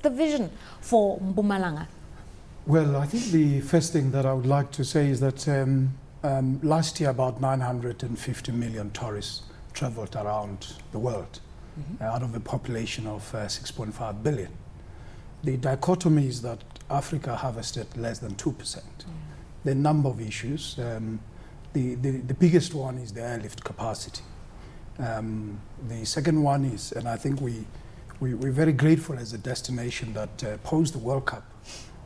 the vision for Mpumalanga? Well, I think the first thing that I would like to say is that last year about 950 million tourists traveled around the world out of a population of 6.5 billion. The dichotomy is that Africa harvested less than 2%. There are a number of issues. The biggest one is the airlift capacity. The second one is, and I think we're very grateful as a destination that post the World Cup,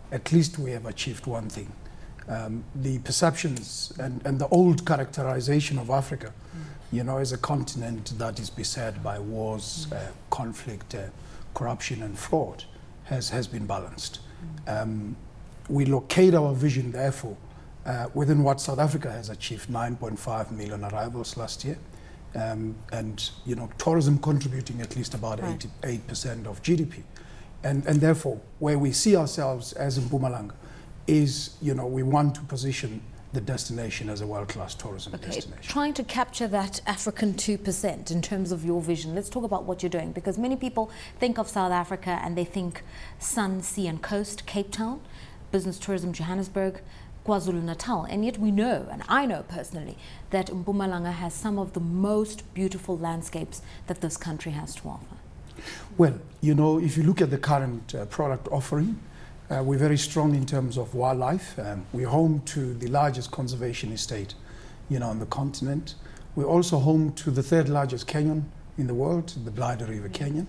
at least we have achieved one thing. The perceptions and the old characterization of Africa, you know, as a continent that is beset by wars, conflict, corruption and fraud, has been balanced. We locate our vision, therefore, within what South Africa has achieved, 9.5 million arrivals last year, and you know, tourism contributing at least about 88% of GDP. And therefore, where we see ourselves as Mpumalanga is, you know, we want to position the destination as a world-class tourism destination. Trying to capture that African 2% in terms of your vision, let's talk about what you're doing, because many people think of South Africa and they think sun, sea and coast, Cape Town, business tourism, Johannesburg, KwaZulu-Natal, and yet we know, and I know personally, that Mpumalanga has some of the most beautiful landscapes that this country has to offer. Well, you know, if you look at the current product offering, we're very strong in terms of wildlife. We're home to the largest conservation estate, you know, on the continent. We're also home to the third largest canyon in the world, the Blyde River Canyon.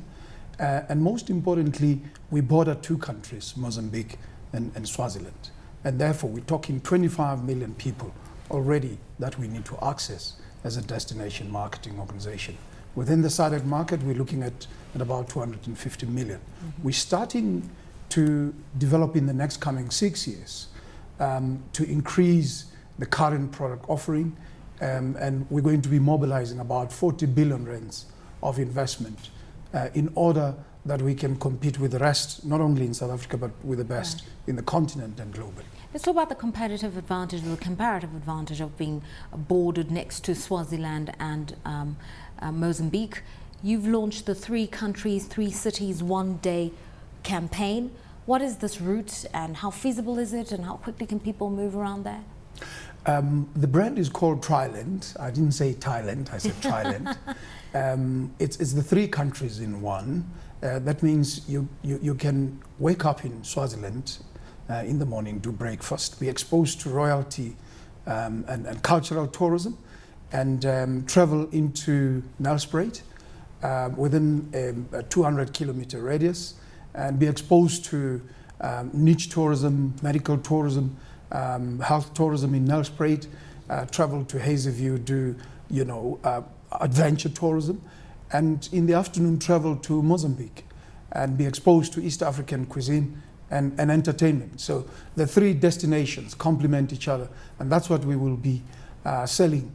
And most importantly, we border two countries, Mozambique and Swaziland. And therefore, we're talking 25 million people already that we need to access as a destination marketing organization. Within the SADC market, we're looking at about 250 million. We're starting to develop in the next coming 6 years to increase the current product offering, and we're going to be mobilizing about 40 billion rands of investment in order that we can compete with the rest, not only in South Africa, but with the best in the continent and globally. Let's talk about the competitive advantage, or the comparative advantage of being bordered next to Swaziland and Mozambique. You've launched the 3 countries, 3 cities, 1 day campaign. What is this route and how feasible is it and how quickly can people move around there? The brand is called Triland. I didn't say Thailand, I said Triland. It's the 3 countries in one. That means you can wake up in Swaziland in the morning, do breakfast, be exposed to royalty and cultural tourism, and travel into Nelspruit within a 200-kilometer radius, and be exposed to niche tourism, medical tourism, health tourism in Nelspruit, travel to Hazyview, do, you know, adventure tourism, and in the afternoon travel to Mozambique and be exposed to East African cuisine and entertainment. So the 3 destinations complement each other, and that's what we will be selling,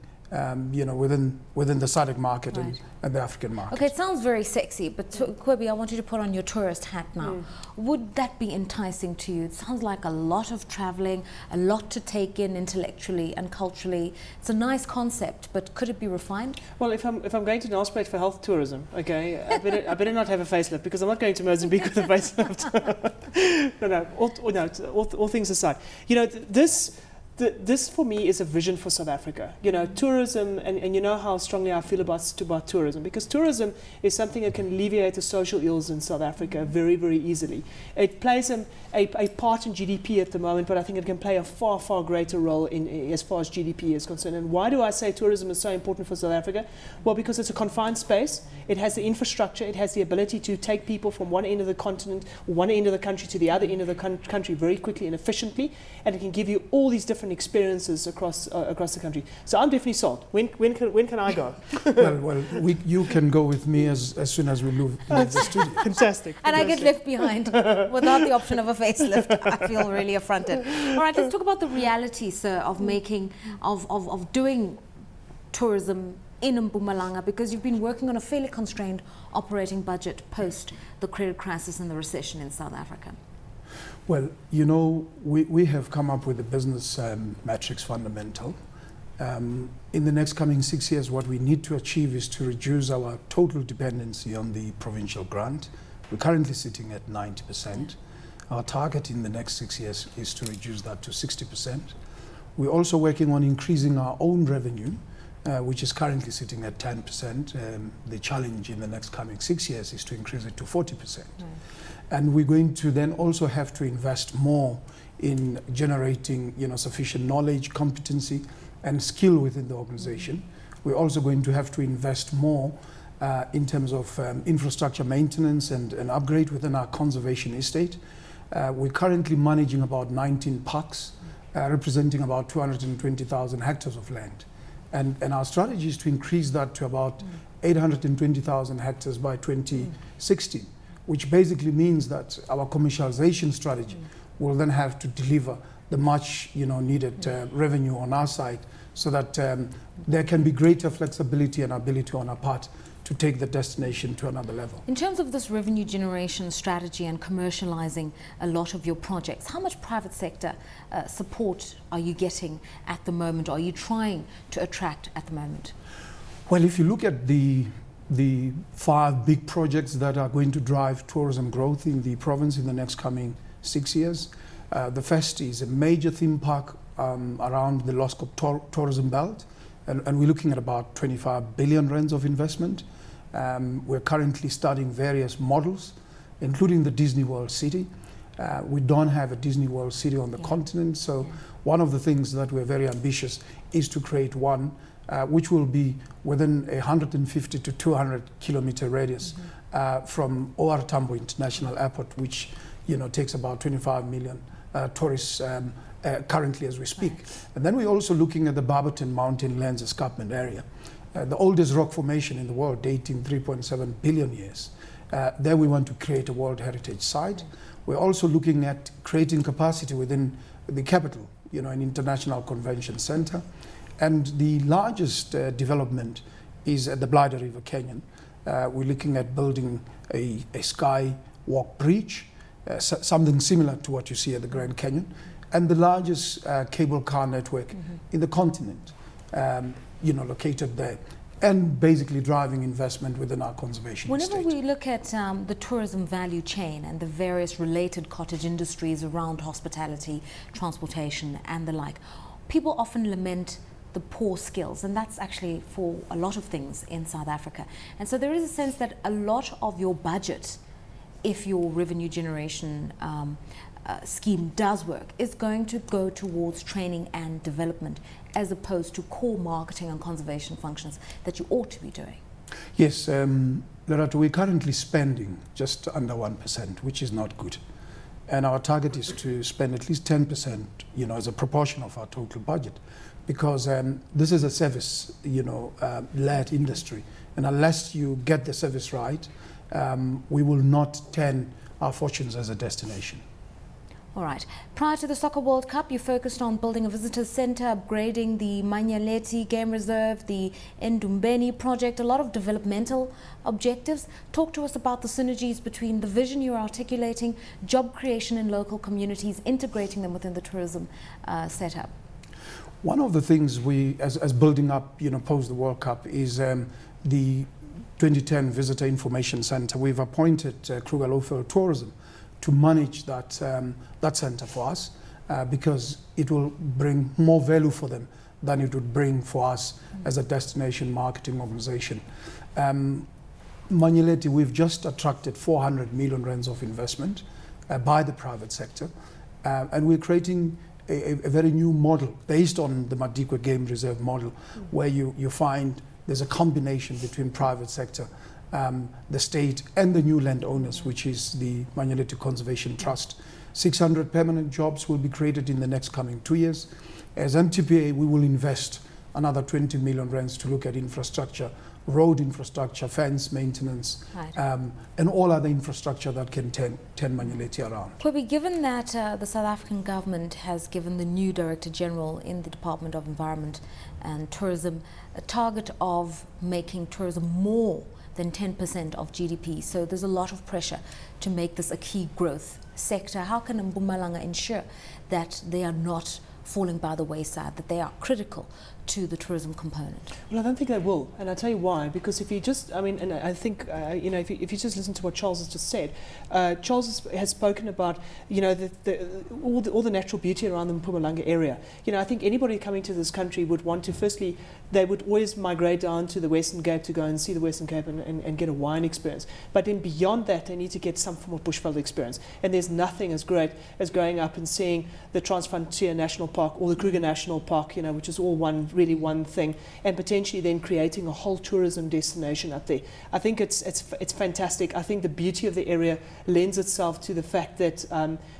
you know, within the SADC market and the African market. Okay, it sounds very sexy, but Kwebi, I want you to put on your tourist hat now. Would that be enticing to you? It sounds like a lot of traveling, a lot to take in intellectually and culturally. It's a nice concept, but could it be refined? Well, if I'm going to Nelspruit for health tourism, okay, I better not have a facelift, because I'm not going to Mozambique with a facelift. All things aside, you know, this for me is a vision for South Africa. You know, tourism, and you know how strongly I feel about tourism, because tourism is something that can alleviate the social ills in South Africa very, very easily. It plays a part in GDP at the moment, but I think it can play a far, far greater role in as far as GDP is concerned. And why do I say tourism is so important for South Africa? Well, because it's a confined space. It has the infrastructure. It has the ability to take people from one end of the continent, one end of the country, to the other end of the country very quickly and efficiently, and it can give you all these different experiences across the country. So I'm definitely sold. When can I go? You can go with me as soon as we leave the studio. Fantastic. And I get left behind without the option of a facelift. I feel really affronted. All right, let's talk about the reality, sir, of making, of doing tourism in Mpumalanga, because you've been working on a fairly constrained operating budget post the credit crisis and the recession in South Africa. Well, you know, we have come up with a business metrics fundamental. In the next coming 6 years, what we need to achieve is to reduce our total dependency on the provincial grant, We're currently sitting at 90%. Our target in the next 6 years is to reduce that to 60%. We're also working on increasing our own revenue, which is currently sitting at 10%. The challenge in the next coming 6 years is to increase it to 40%. And we're going to then also have to invest more in generating, sufficient knowledge, competency, and skill within the organization. We're also going to have to invest more in terms of infrastructure maintenance and upgrade within our conservation estate. We're currently managing about 19 parks, representing about 220,000 hectares of land. And our strategy is to increase that to about 820,000 hectares by 2016, which basically means that our commercialization strategy will then have to deliver the much needed revenue on our side, so that there can be greater flexibility and ability on our part to take the destination to another level. In terms of this revenue generation strategy and commercializing a lot of your projects, how much private sector support are you getting at the moment? Are you trying to attract at the moment? Well, if you look at the 5 big projects that are going to drive tourism growth in the province in the next coming 6 years, the first is a major theme park around the Loskop tourism belt, and we're looking at about 25 billion rands of investment. We're currently studying various models, including the Disney World City. We don't have a Disney World City on the continent, so one of the things that we're very ambitious is to create one which will be within a 150 to 200 kilometer radius from OR Tambo International Airport, which takes about 25 million tourists currently as we speak. And then we're also looking at the Barberton Mountain Lands Escarpment area, the oldest rock formation in the world, dating 3.7 billion years. There we want to create a World Heritage Site. We're also looking at creating capacity within the capital, an international convention center. And the largest development is at the Blyde River Canyon. We're looking at building a skywalk bridge, something similar to what you see at the Grand Canyon, and the largest cable car network in the continent, located there, and basically driving investment within our conservation Whenever estate. we look at the tourism value chain and the various related cottage industries around hospitality, transportation, and the like, people often lament the poor skills, and that's actually for a lot of things in South Africa. And so there is a sense that a lot of your budget, if your revenue generation scheme does work, is going to go towards training and development, as opposed to core marketing and conservation functions that you ought to be doing. Yes, Lerato, we're currently spending just under 1%, which is not good. And our target is to spend at least 10%, as a proportion of our total budget, because this is a service, led industry. And unless you get the service right, we will not turn our fortunes as a destination. All right. Prior to the Soccer World Cup, you focused on building a visitor centre, upgrading the Manyaleti Game Reserve, the Ndabeni project, a lot of developmental objectives. Talk to us about the synergies between the vision you're articulating, job creation in local communities, integrating them within the tourism setup. One of the things we, as building up, post the World Cup, is the 2010 Visitor Information Centre. We've appointed Kruger Lowfield Tourism to manage that centre for us, because it will bring more value for them than it would bring for us as a destination marketing organization. Manyaleti, we've just attracted 400 million rands of investment by the private sector, and we're creating a very new model based on the Madikwe Game Reserve model, where you find there's a combination between private sector, the state, and the new landowners, which is the Manyaleti Conservation Trust. 600 permanent jobs will be created in the next coming 2 years. As MTPA, we will invest another 20 million rands to look at infrastructure, road infrastructure, fence maintenance, and all other infrastructure that can turn Manyaleti around. Kwebi, given that the South African government has given the new Director General in the Department of Environment and Tourism a target of making tourism more than 10% of GDP, so there's a lot of pressure to make this a key growth sector, how can Mpumalanga ensure that they are not falling by the wayside, that they are critical to the tourism component? Well, I don't think they will, and I'll tell you why. Because if you just, I mean, and I think, if you just listen to what Charles has just said, Charles has spoken about, all the natural beauty around the Mpumalanga area. I think anybody coming to this country would want to, firstly, they would always migrate down to the Western Cape to go and see the Western Cape and get a wine experience. But then beyond that, they need to get some form of bushveld experience. And there's nothing as great as going up and seeing the Transfrontier National Park or the Kruger National Park, which is all really one thing, and potentially then creating a whole tourism destination up there. I think it's fantastic. I think the beauty of the area lends itself to the fact that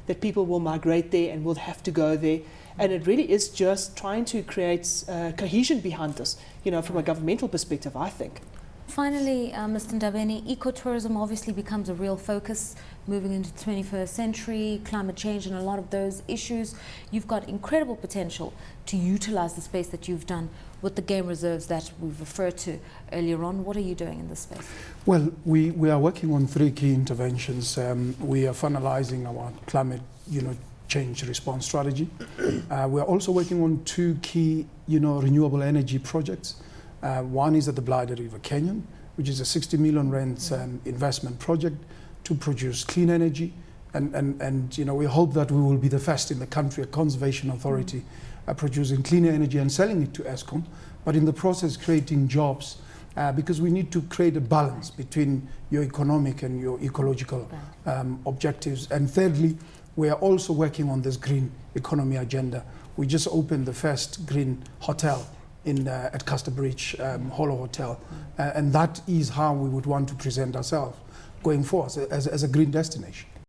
that people will migrate there and will have to go there. And it really is just trying to create cohesion behind this, from a governmental perspective, I think. Finally, Mr. Ndabeni, ecotourism obviously becomes a real focus moving into the 21st century, climate change and a lot of those issues. You've got incredible potential to utilize the space that you've done with the game reserves that we've referred to earlier on. What are you doing in this space? Well, we are working on 3 key interventions. We are finalizing our climate, change response strategy. We are also working on 2 key, renewable energy projects. One is at the Blyde River Canyon, which is a 60 million rand investment project to produce clean energy. And we hope that we will be the first in the country, a conservation authority, producing clean energy and selling it to Eskom, but in the process creating jobs, because we need to create a balance between your economic and your ecological objectives. And thirdly, we are also working on this green economy agenda. We just opened the first green hotel at Castor Bridge, Hollow Hotel, and that is how we would want to present ourselves going forward as a green destination.